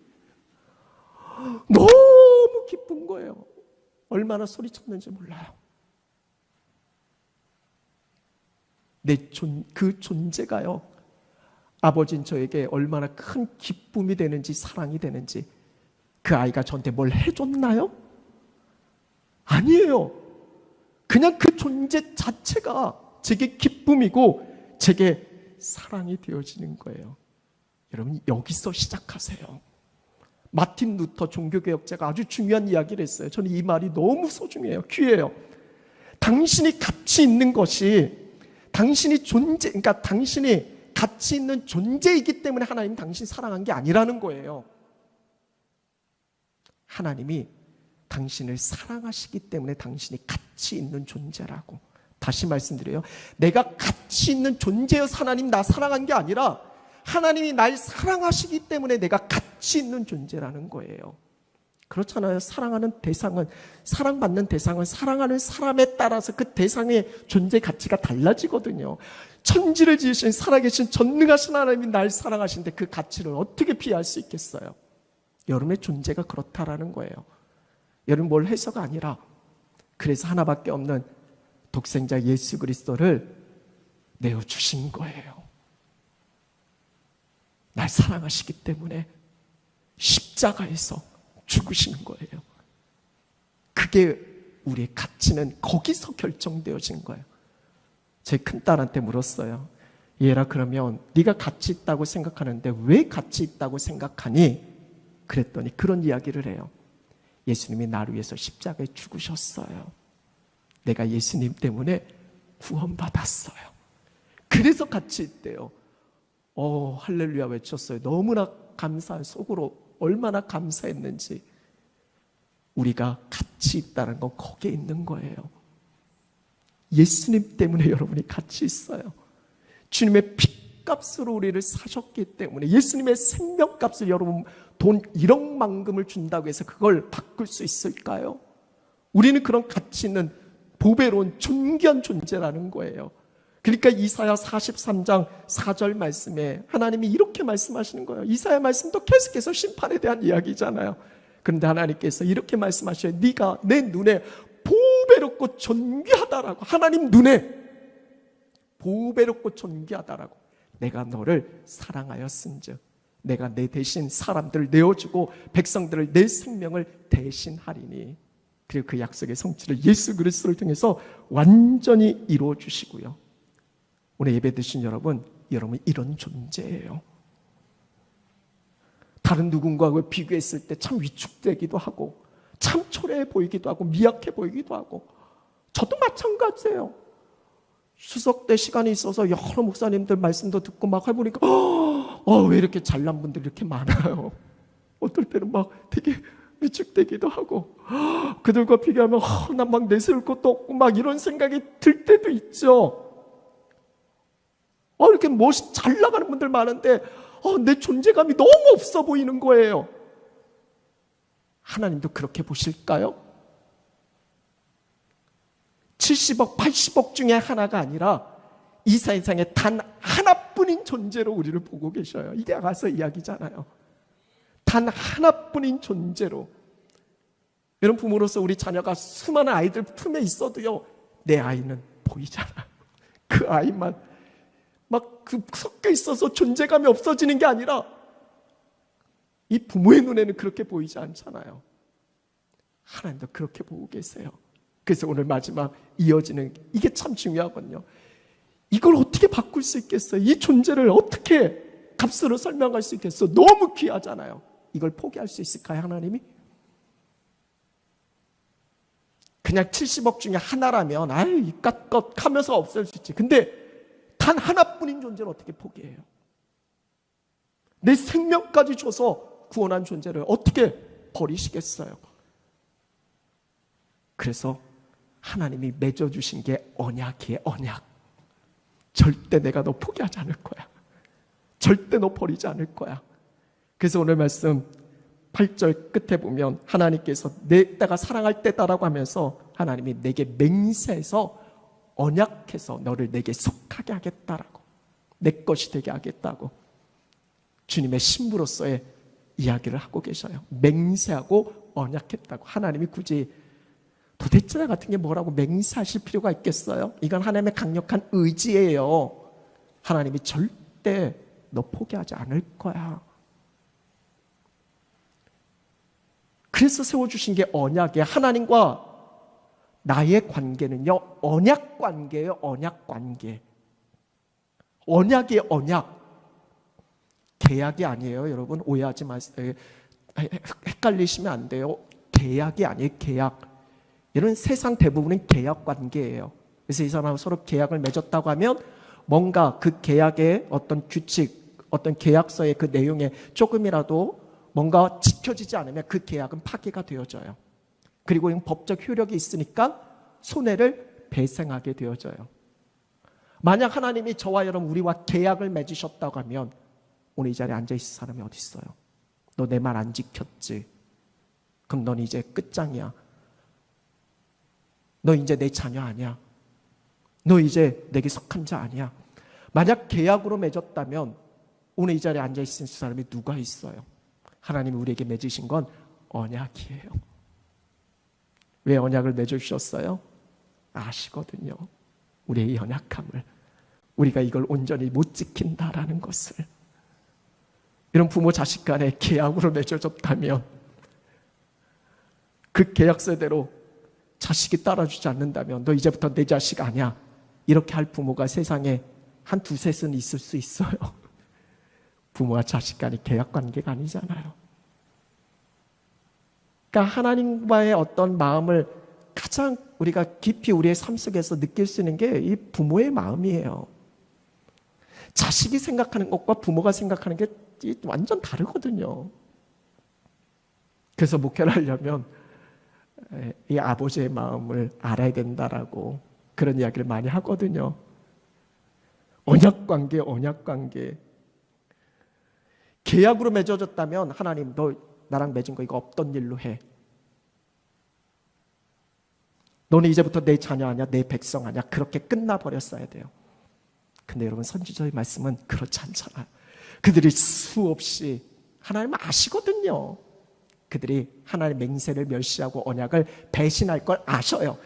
너무 기쁜 거예요. 얼마나 소리쳤는지 몰라요. 그 존재가요, 아버지는 저에게 얼마나 큰 기쁨이 되는지, 사랑이 되는지. 그 아이가 저한테 뭘 해줬나요? 아니에요. 그냥 그 존재 자체가 제게 기쁨이고 제게 사랑이 되어지는 거예요. 여러분, 여기서 시작하세요. 마틴 루터 종교개혁자가 아주 중요한 이야기를 했어요. 저는 이 말이 너무 소중해요. 귀해요. 당신이 가치 있는 것이, 당신이 존재, 그러니까 당신이 가치 있는 존재이기 때문에 하나님 당신 사랑한 게 아니라는 거예요. 하나님이 당신을 사랑하시기 때문에 당신이 가치 있는 존재라고. 다시 말씀드려요. 내가 가치 있는 존재여서 하나님 나 사랑한 게 아니라 하나님이 날 사랑하시기 때문에 내가 가치 있는 존재라는 거예요. 그렇잖아요. 사랑하는 대상은, 사랑받는 대상은 사랑하는 사람에 따라서 그 대상의 존재 가치가 달라지거든요. 천지를 지으신 살아계신 전능하신 하나님이 날 사랑하시는데 그 가치를 어떻게 피할 수 있겠어요? 여러분의 존재가 그렇다라는 거예요. 여러분 뭘 해서가 아니라, 그래서 하나밖에 없는 독생자 예수 그리스도를 내어주신 거예요. 날 사랑하시기 때문에 십자가에서 죽으시는 거예요. 그게 우리의 가치는 거기서 결정되어진 거예요. 제 큰딸한테 물었어요. 얘라, 그러면 네가 가치 있다고 생각하는데 왜 가치 있다고 생각하니? 그랬더니 그런 이야기를 해요. 예수님이 나를 위해서 십자가에 죽으셨어요. 내가 예수님 때문에 구원받았어요. 그래서 가치 있대요. 할렐루야 외쳤어요. 너무나 감사한, 속으로 얼마나 감사했는지. 우리가 가치 있다는 건 거기에 있는 거예요. 예수님 때문에 여러분이 가치 있어요. 주님의 피값으로 우리를 사셨기 때문에, 예수님의 생명값을 여러분 돈 1억만금을 준다고 해서 그걸 바꿀 수 있을까요? 우리는 그런 가치 있는 보배로운 존귀한 존재라는 거예요. 그러니까 이사야 43장 4절 말씀에 하나님이 이렇게 말씀하시는 거예요. 이사야 말씀도 계속해서 심판에 대한 이야기잖아요. 그런데 하나님께서 이렇게 말씀하셔요. 네가 내 눈에 보배롭고 존귀하다라고. 하나님 눈에 보배롭고 존귀하다라고. 내가 너를 사랑하였은즉 내가 내 대신 사람들을 내어주고 백성들을 내 생명을 대신하리니. 그리고 그 약속의 성취를 예수 그리스도를 통해서 완전히 이루어 주시고요. 오늘 예배 드신 여러분 이런 존재예요. 다른 누군가하고 비교했을 때 참 위축되기도 하고 참 초라해 보이기도 하고 미약해 보이기도 하고, 저도 마찬가지예요. 추석 때 시간이 있어서 여러 목사님들 말씀도 듣고 막 해보니까 왜 이렇게 잘난 분들이 이렇게 많아요? 어떨 때는 막 되게 위축되기도 하고, 그들과 비교하면 난 막 내세울 것도 없고 막 이런 생각이 들 때도 있죠. 이렇게 잘 나가는 분들 많은데 내 존재감이 너무 없어 보이는 거예요. 하나님도 그렇게 보실까요? 70억, 80억 중에 하나가 아니라 이 세상에 단 하나뿐인 존재로 우리를 보고 계셔요. 이게 아가서 이야기잖아요. 단 하나뿐인 존재로. 여러분, 부모로서 우리 자녀가 수많은 아이들 품에 있어도요, 내 아이는 보이잖아요. 그 아이만 막 섞여 있어서 존재감이 없어지는 게 아니라 이 부모의 눈에는 그렇게 보이지 않잖아요. 하나님도 그렇게 보고 계세요. 그래서 오늘 마지막 이어지는 이게 참 중요하거든요. 이걸 어떻게 바꿀 수 있겠어요? 이 존재를 어떻게 값으로 설명할 수 있겠어요? 너무 귀하잖아요. 이걸 포기할 수 있을까요, 하나님이? 그냥 70억 중에 하나라면 이깟것 하면서 없앨 수 있지. 근데 단 하나뿐인 존재를 어떻게 포기해요? 내 생명까지 줘서 구원한 존재를 어떻게 버리시겠어요? 그래서 하나님이 맺어주신 게 언약이에요. 언약. 절대 내가 너 포기하지 않을 거야. 절대 너 버리지 않을 거야. 그래서 오늘 말씀 8절 끝에 보면 하나님께서 내가 사랑할 때다라고 하면서 하나님이 내게 맹세해서 언약해서 너를 내게 속하게 하겠다라고, 내 것이 되게 하겠다고 주님의 신부로서의 이야기를 하고 계셔요. 맹세하고 언약했다고. 하나님이 굳이 도대체 나 같은 게 뭐라고 맹세하실 필요가 있겠어요? 이건 하나님의 강력한 의지예요. 하나님이 절대 너 포기하지 않을 거야. 그래서 세워주신 게 언약이에요. 하나님과 나의 관계는요, 언약 관계예요. 언약 관계. 언약이 언약. 계약이 아니에요. 여러분 오해하지 마세요. 헷갈리시면 안 돼요. 계약이 아니에요. 계약. 이런 세상 대부분은 계약 관계예요. 그래서 이 사람하고 서로 계약을 맺었다고 하면 뭔가 그 계약의 어떤 규칙, 어떤 계약서의 그 내용에 조금이라도 뭔가 지켜지지 않으면 그 계약은 파기가 되어져요. 그리고 법적 효력이 있으니까 손해를 배상하게 되어져요. 만약 하나님이 저와 여러분 우리와 계약을 맺으셨다고 하면 오늘 이 자리에 앉아있을 사람이 어디 있어요? 너 내 말 안 지켰지? 그럼 넌 이제 끝장이야. 너 이제 내 자녀 아니야. 너 이제 내게 속한 자 아니야. 만약 계약으로 맺었다면 오늘 이 자리에 앉아있을 사람이 누가 있어요? 하나님이 우리에게 맺으신 건 언약이에요. 왜 언약을 맺어주셨어요? 아시거든요. 우리의 연약함을. 우리가 이걸 온전히 못 지킨다라는 것을. 이런 부모 자식 간에 계약으로 맺어졌다면 그 계약서대로 자식이 따라주지 않는다면 너 이제부터 내 자식 아니야. 이렇게 할 부모가 세상에 한 두셋은 있을 수 있어요. 부모와 자식 간이 계약관계가 아니잖아요. 그러니까 하나님과의 어떤 마음을 가장 우리가 깊이 우리의 삶 속에서 느낄 수 있는 게 이 부모의 마음이에요. 자식이 생각하는 것과 부모가 생각하는 게 완전 다르거든요. 그래서 목회를 하려면 이 아버지의 마음을 알아야 된다라고 그런 이야기를 많이 하거든요. 언약관계, 언약관계. 계약으로 맺어졌다면 하나님 너 나랑 맺은 거 이거 없던 일로 해. 너는 이제부터 내 자녀 아니야, 내 백성 아니야. 그렇게 끝나버렸어야 돼요. 근데 여러분 선지자의 말씀은 그렇지 않잖아요. 그들이 수없이 하나님 아시거든요. 그들이 하나님의 맹세를 멸시하고 언약을 배신할 걸 아셔요.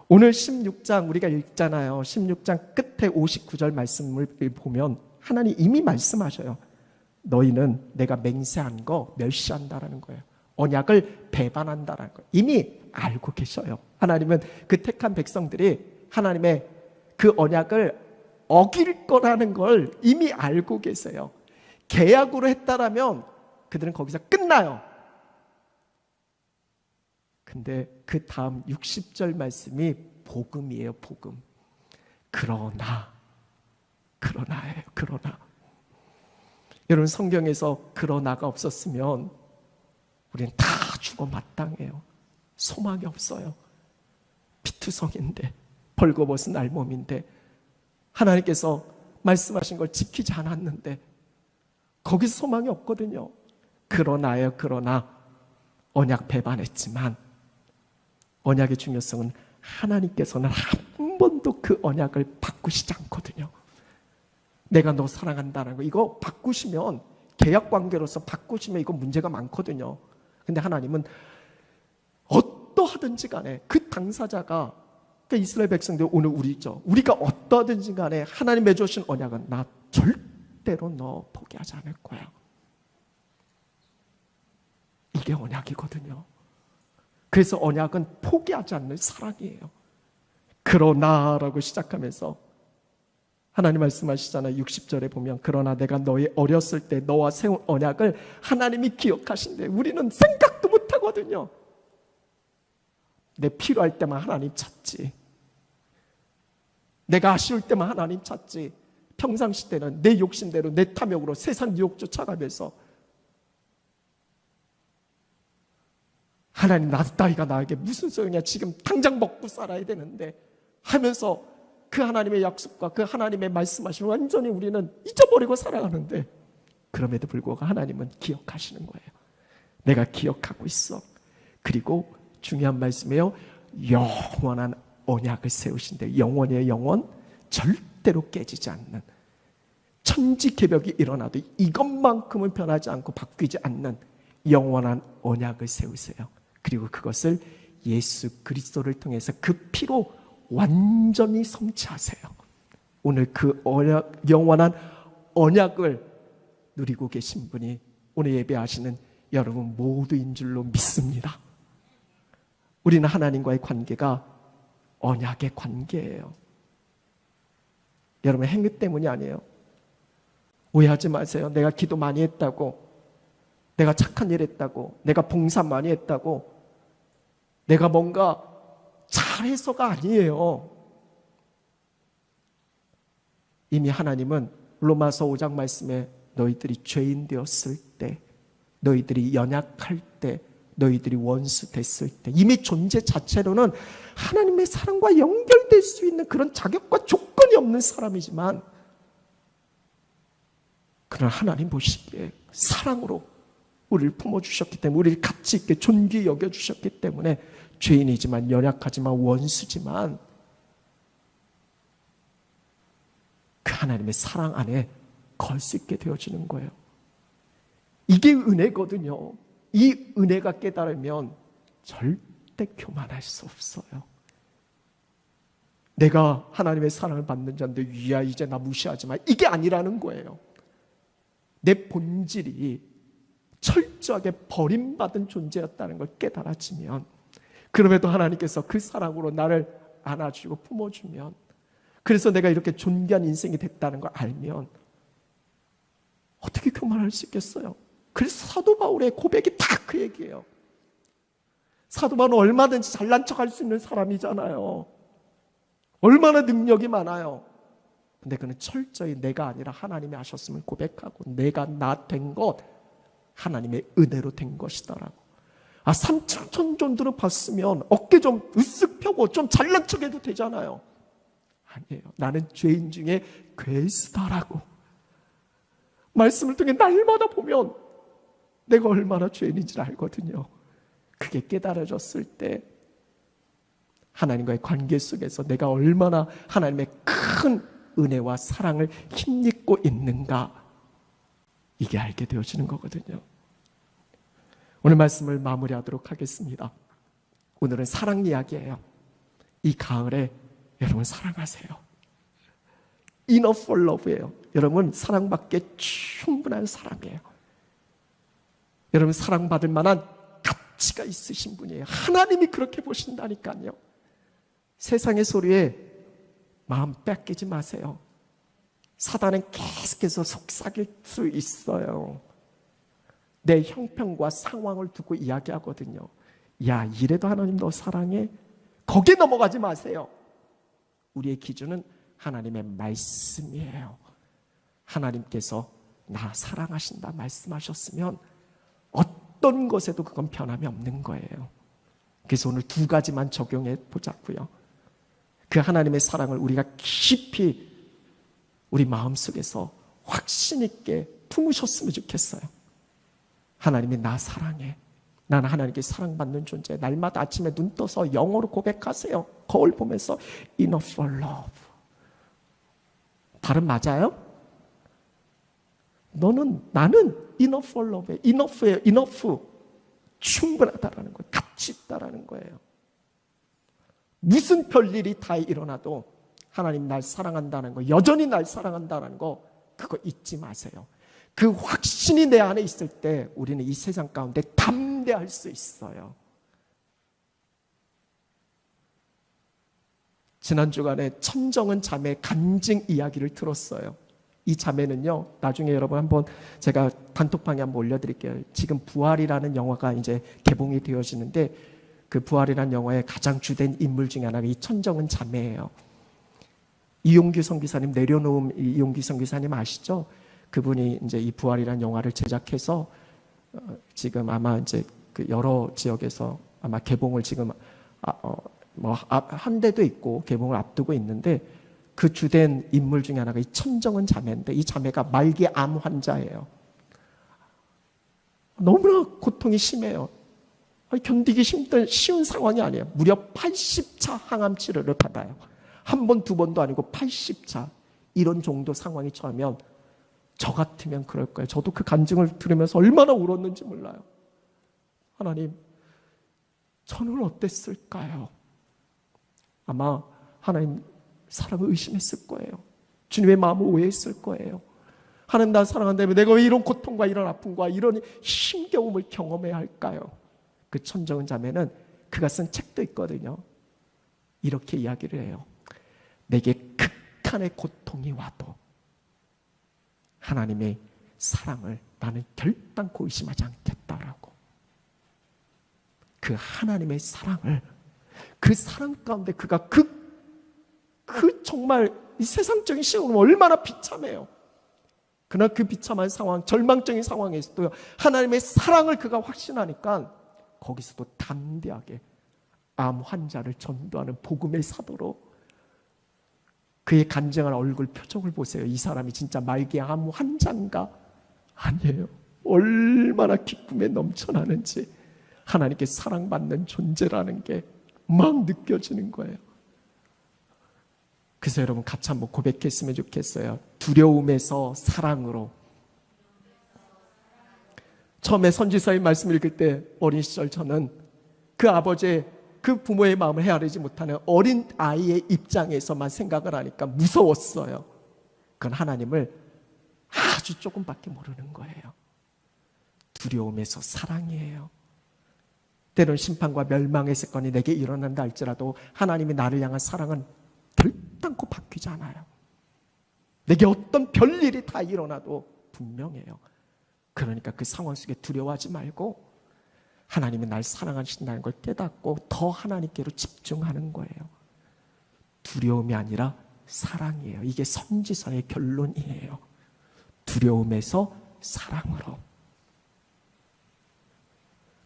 오늘 16장 우리가 읽잖아요. 16장 끝에 59절 말씀을 보면 하나님 이미 말씀하셔요. 너희는 내가 맹세한 거 멸시한다라는 거예요. 언약을 배반한다라는 거예요. 이미 알고 계셔요. 하나님은 그 택한 백성들이 하나님의 그 언약을 어길 거라는 걸 이미 알고 계세요. 계약으로 했다라면 그들은 거기서 끝나요. 근데 그 다음 60절 말씀이 복음이에요. 복음. 그러나예요. 그러나 여러분, 성경에서 그러나가 없었으면 우리는 다 죽어 마땅해요. 소망이 없어요. 피투성인데, 벌거벗은 알몸인데, 하나님께서 말씀하신 걸 지키지 않았는데 거기서 소망이 없거든요. 그러나요, 그러나 언약 배반했지만 언약의 중요성은 하나님께서는 한 번도 그 언약을 바꾸시지 않거든요. 내가 너 사랑한다는 거, 이거 바꾸시면, 계약 관계로서 바꾸시면 이거 문제가 많거든요. 근데 하나님은 어떠하든지 간에 그 당사자가, 그러니까 이스라엘 백성들, 오늘 우리죠, 우리가 어떠하든지 간에 하나님 맺어주신 언약은 나 절대로 너 포기하지 않을 거야. 이게 언약이거든요. 그래서 언약은 포기하지 않는 사랑이에요. 그러나라고 시작하면서 하나님 말씀하시잖아요. 60절에 보면, 그러나 내가 너의 어렸을 때 너와 세운 언약을 하나님이 기억하신대. 우리는 생각도 못하거든요. 내 필요할 때만 하나님 찾지, 내가 아쉬울 때만 하나님 찾지, 평상시 때는 내 욕심대로, 내 탐욕으로 세상 유혹 쫓아가면서 하나님, 나이가 나에게 무슨 소용이야, 지금 당장 먹고 살아야 되는데 하면서 그 하나님의 약속과 그 하나님의 말씀하시는 완전히 우리는 잊어버리고 살아가는데, 그럼에도 불구하고 하나님은 기억하시는 거예요. 내가 기억하고 있어. 그리고 중요한 말씀이에요. 영원한 언약을 세우신대. 영원의 영원, 절대로 깨지지 않는, 천지개벽이 일어나도 이것만큼은 변하지 않고 바뀌지 않는 영원한 언약을 세우세요. 그리고 그것을 예수 그리스도를 통해서 그 피로 완전히 성취하세요. 오늘 그 영원한 언약을 누리고 계신 분이 오늘 예배하시는 여러분 모두인 줄로 믿습니다. 우리는 하나님과의 관계가 언약의 관계예요. 여러분, 행위 때문이 아니에요. 오해하지 마세요. 내가 기도 많이 했다고, 내가 착한 일 했다고, 내가 봉사 많이 했다고, 내가 뭔가 잘해서가 아니에요. 이미 하나님은 로마서 5장 말씀에 너희들이 죄인 되었을 때, 너희들이 연약할 때, 너희들이 원수 됐을 때, 이미 존재 자체로는 하나님의 사랑과 연결될 수 있는 그런 자격과 조건이 없는 사람이지만, 그러나 하나님 보시기에 사랑으로 우리를 품어주셨기 때문에, 우리를 가치 있게 존귀히 여겨주셨기 때문에, 죄인이지만, 연약하지만, 원수지만 그 하나님의 사랑 안에 걸 수 있게 되어지는 거예요. 이게 은혜거든요. 이 은혜가 깨달으면 절대 교만할 수 없어요. 내가 하나님의 사랑을 받는 자인데, 위야 이제 나 무시하지 마, 이게 아니라는 거예요. 내 본질이 철저하게 버림받은 존재였다는 걸 깨달아지면, 그럼에도 하나님께서 그 사랑으로 나를 안아주고 품어주면, 그래서 내가 이렇게 존귀한 인생이 됐다는 걸 알면 어떻게 교만할 수 있겠어요? 그래서 사도 바울의 고백이 다 그 얘기예요. 사도 바울은 얼마든지 잘난 척할 수 있는 사람이잖아요. 얼마나 능력이 많아요. 근데 그는 철저히 내가 아니라 하나님이 하셨음을 고백하고, 내가 나 된 것 하나님의 은혜로 된 것이더라고. 3천 정도로 봤으면 어깨 좀 으쓱 펴고 좀 잘난 척해도 되잖아요. 아니에요. 나는 죄인 중에 괴수다라고 말씀을 통해 날마다 보면 내가 얼마나 죄인인지를 알거든요. 그게 깨달아졌을 때 하나님과의 관계 속에서 내가 얼마나 하나님의 큰 은혜와 사랑을 힘입고 있는가, 이게 알게 되어지는 거거든요. 오늘 말씀을 마무리하도록 하겠습니다. 오늘은 사랑 이야기예요. 이 가을에 여러분 사랑하세요. Enough for love예요. 여러분 사랑받기에 충분한 사람이에요. 여러분 사랑받을 만한 가치가 있으신 분이에요. 하나님이 그렇게 보신다니까요. 세상의 소리에 마음 뺏기지 마세요. 사단은 계속해서 속삭일 수 있어요. 내 형편과 상황을 두고 이야기하거든요. 야, 이래도 하나님 너 사랑해? 거기에 넘어가지 마세요. 우리의 기준은 하나님의 말씀이에요. 하나님께서 나 사랑하신다 말씀하셨으면 어떤 것에도 그건 변함이 없는 거예요. 그래서 오늘 두 가지만 적용해 보자고요. 그 하나님의 사랑을 우리가 깊이 우리 마음속에서 확신 있게 품으셨으면 좋겠어요. 하나님이 나 사랑해. 나는 하나님께 사랑받는 존재. 날마다 아침에 눈 떠서 영어로 고백하세요. 거울 보면서 enough for love. 발음 맞아요? 나는 enough for love에 enough예요. enough. 충분하다라는 거예요. 가치 있다라는 거예요. 무슨 별일이 다 일어나도 하나님 날 사랑한다는 거, 여전히 날 사랑한다는 거, 그거 잊지 마세요. 그 확신이 내 안에 있을 때 우리는 이 세상 가운데 담대할 수 있어요. 지난 주간에 천정은 자매 간증 이야기를 들었어요. 이 자매는요, 나중에 여러분 한번 제가 단톡방에 한번 올려드릴게요. 지금 부활이라는 영화가 이제 개봉이 되어지는데 그 부활이라는 영화의 가장 주된 인물 중에 하나가 이 천정은 자매예요. 이용규 선교사님, 내려놓음 이용규 선교사님 아시죠? 그분이 이제 이 부활이라는 영화를 제작해서 지금 아마 이제 그 여러 지역에서 아마 개봉을 지금 한 데도 있고 개봉을 앞두고 있는데 그 주된 인물 중에 하나가 이 천정은 자매인데 이 자매가 말기 암 환자예요. 너무나 고통이 심해요. 견디기 쉬운 상황이 아니에요. 무려 80차 항암 치료를 받아요. 한 번, 두 번도 아니고 80차. 이런 정도 상황이 처하면 저 같으면 그럴 거예요. 저도 그 간증을 들으면서 얼마나 울었는지 몰라요. 하나님, 저는 어땠을까요? 아마 하나님 사랑을 의심했을 거예요. 주님의 마음을 오해했을 거예요. 하나님 나 사랑한다면 내가 왜 이런 고통과 이런 아픔과 이런 힘겨움을 경험해야 할까요? 그 천정은 자매는 그가 쓴 책도 있거든요. 이렇게 이야기를 해요. 내게 극한의 고통이 와도 하나님의 사랑을 나는 결단코 의심하지 않겠다라고. 그 하나님의 사랑을, 그 사랑 가운데 그가 그 정말 이 세상적인 시험은 얼마나 비참해요. 그러나 그 비참한 상황, 절망적인 상황에서도 하나님의 사랑을 그가 확신하니까 거기서도 담대하게 암 환자를 전도하는 복음의 사도로 그의 간증한 얼굴 표정을 보세요. 이 사람이 진짜 말기 암 환자인가? 아니에요. 얼마나 기쁨에 넘쳐나는지 하나님께 사랑받는 존재라는 게 막 느껴지는 거예요. 그래서 여러분 같이 한번 고백했으면 좋겠어요. 두려움에서 사랑으로. 처음에 선지서의 말씀 읽을 때 어린 시절 저는 그 아버지의 그 부모의 마음을 헤아리지 못하는 어린 아이의 입장에서만 생각을 하니까 무서웠어요. 그건 하나님을 아주 조금밖에 모르는 거예요. 두려움에서 사랑이에요. 때론 심판과 멸망의 사건이 내게 일어난다 할지라도 하나님이 나를 향한 사랑은 결단코 바뀌지 않아요. 내게 어떤 별일이 다 일어나도 분명해요. 그러니까 그 상황 속에 두려워하지 말고 하나님이 날 사랑하신다는 걸 깨닫고 더 하나님께로 집중하는 거예요. 두려움이 아니라 사랑이에요. 이게 선지서의 결론이에요. 두려움에서 사랑으로.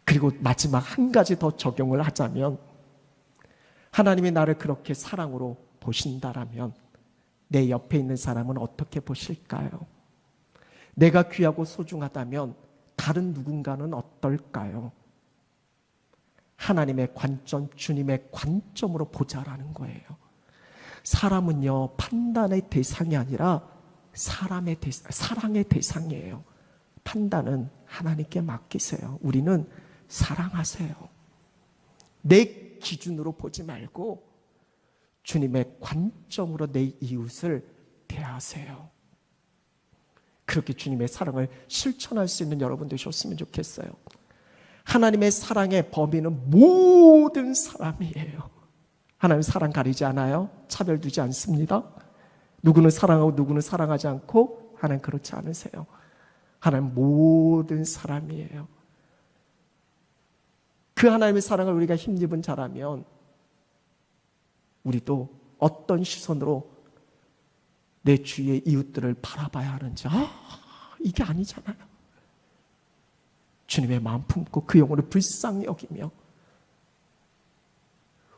그리고 마지막 한 가지 더 적용을 하자면 하나님이 나를 그렇게 사랑으로 보신다라면 내 옆에 있는 사람은 어떻게 보실까요? 내가 귀하고 소중하다면 다른 누군가는 어떨까요? 하나님의 관점, 주님의 관점으로 보자라는 거예요. 사람은요, 판단의 대상이 아니라 사랑의 대상이에요. 판단은 하나님께 맡기세요. 우리는 사랑하세요. 내 기준으로 보지 말고 주님의 관점으로 내 이웃을 대하세요. 그렇게 주님의 사랑을 실천할 수 있는 여러분 되셨으면 좋겠어요. 하나님의 사랑의 범위는 모든 사람이에요. 하나님 사랑 가리지 않아요. 차별 두지 않습니다. 누구는 사랑하고 누구는 사랑하지 않고 하나님 그렇지 않으세요. 하나님 모든 사람이에요. 그 하나님의 사랑을 우리가 힘입은 자라면 우리도 어떤 시선으로 내 주위의 이웃들을 바라봐야 하는지, 이게 아니잖아요. 주님의 마음 품고 그 영혼을 불쌍히 여기며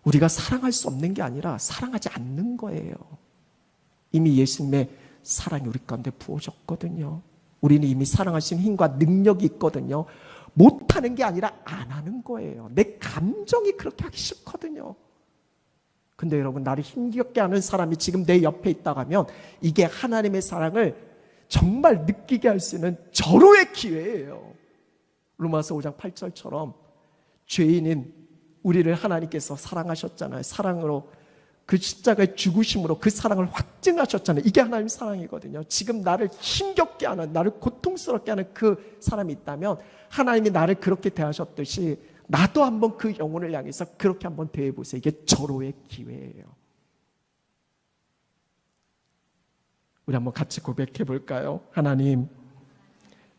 우리가 사랑할 수 없는 게 아니라 사랑하지 않는 거예요. 이미 예수님의 사랑이 우리 가운데 부어졌거든요. 우리는 이미 사랑할 수 있는 힘과 능력이 있거든요. 못하는 게 아니라 안 하는 거예요. 내 감정이 그렇게 하기 싫거든요. 근데 여러분, 나를 힘겹게 하는 사람이 지금 내 옆에 있다고 하면 이게 하나님의 사랑을 정말 느끼게 할 수 있는 절호의 기회예요. 로마서 5장 8절처럼 죄인인 우리를 하나님께서 사랑하셨잖아요. 사랑으로 그 십자가의 죽으심으로 그 사랑을 확증하셨잖아요. 이게 하나님의 사랑이거든요. 지금 나를 힘겹게 하는, 나를 고통스럽게 하는 그 사람이 있다면 하나님이 나를 그렇게 대하셨듯이 나도 한번 그 영혼을 향해서 그렇게 한번 대해보세요. 이게 절호의 기회예요. 우리 한번 같이 고백해 볼까요? 하나님,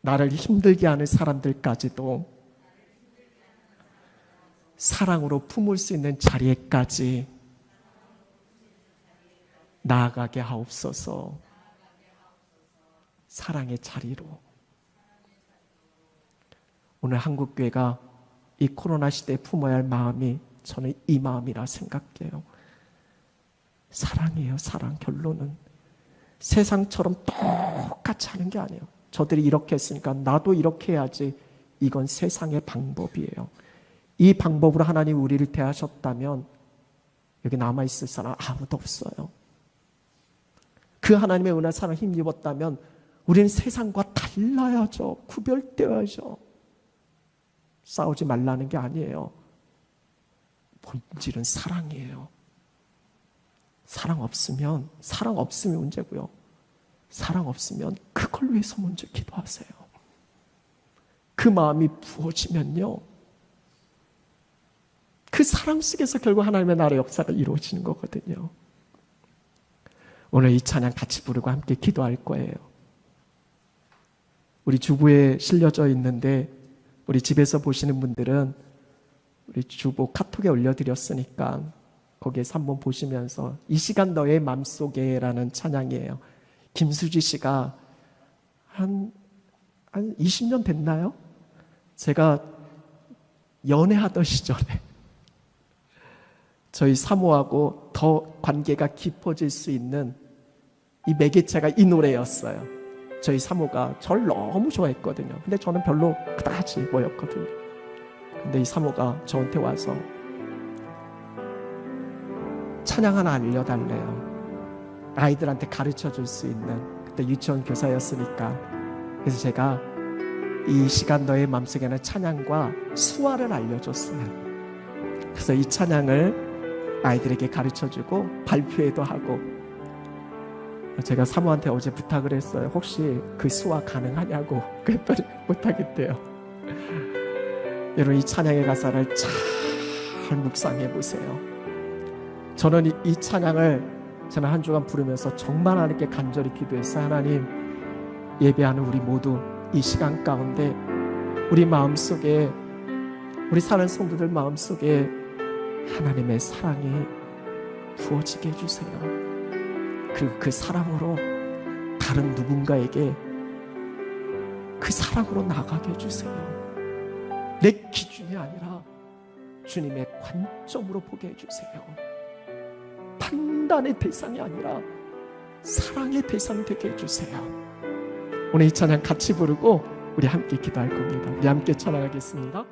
나를 힘들게 하는 사람들까지도 사랑으로 품을 수 있는 자리에까지 나아가게 하옵소서. 사랑의 자리로. 오늘 한국교회가 이 코로나 시대에 품어야 할 마음이 저는 이 마음이라 생각해요. 사랑이에요. 사랑. 결론은 세상처럼 똑같이 하는 게 아니에요. 저들이 이렇게 했으니까 나도 이렇게 해야지. 이건 세상의 방법이에요. 이 방법으로 하나님 우리를 대하셨다면 여기 남아있을 사람 아무도 없어요. 그 하나님의 은혜 사랑 힘입었다면 우리는 세상과 달라야죠. 구별되어야죠. 싸우지 말라는 게 아니에요. 본질은 사랑이에요. 사랑 없으면 문제고요. 사랑 없으면 그걸 위해서 먼저 기도하세요. 그 마음이 부어지면요, 그 사랑 속에서 결국 하나님의 나라의 역사가 이루어지는 거거든요. 오늘 이 찬양 같이 부르고 함께 기도할 거예요. 우리 주보에 실려져 있는데 우리 집에서 보시는 분들은 우리 주보 카톡에 올려드렸으니까 거기에서 한번 보시면서 이 시간 너의 맘속에 라는 찬양이에요. 김수지 씨가 한 20년 됐나요? 제가 연애하던 시절에 저희 사모하고 더 관계가 깊어질 수 있는 이 매개체가 이 노래였어요. 저희 사모가 저를 너무 좋아했거든요. 근데 저는 별로 그다지 뭐였거든요. 근데 이 사모가 저한테 와서 찬양 하나 알려달래요. 아이들한테 가르쳐 줄 수 있는. 그때 유치원 교사였으니까. 그래서 제가 이 시간 너의 맘속에는 찬양과 수화를 알려줬어요. 그래서 이 찬양을 아이들에게 가르쳐주고 발표회도 하고, 제가 사모한테 어제 부탁을 했어요. 혹시 그 수화 가능하냐고. 그랬더니 못하겠대요. 여러분, 이 찬양의 가사를 잘 묵상해 보세요. 저는 이 찬양을 저는 한 주간 부르면서 정말 하나님께 간절히 기도했어요. 하나님, 예배하는 우리 모두 이 시간 가운데 우리 마음속에, 우리 사는 성도들 마음속에 하나님의 사랑이 부어지게 해주세요. 그리고 그 사랑으로 다른 누군가에게 그 사랑으로 나가게 해주세요. 내 기준이 아니라 주님의 관점으로 보게 해주세요. 판단의 대상이 아니라 사랑의 대상이 되게 해주세요. 오늘 이 찬양 같이 부르고 우리 함께 기도할 겁니다. 우리 함께 찬양하겠습니다.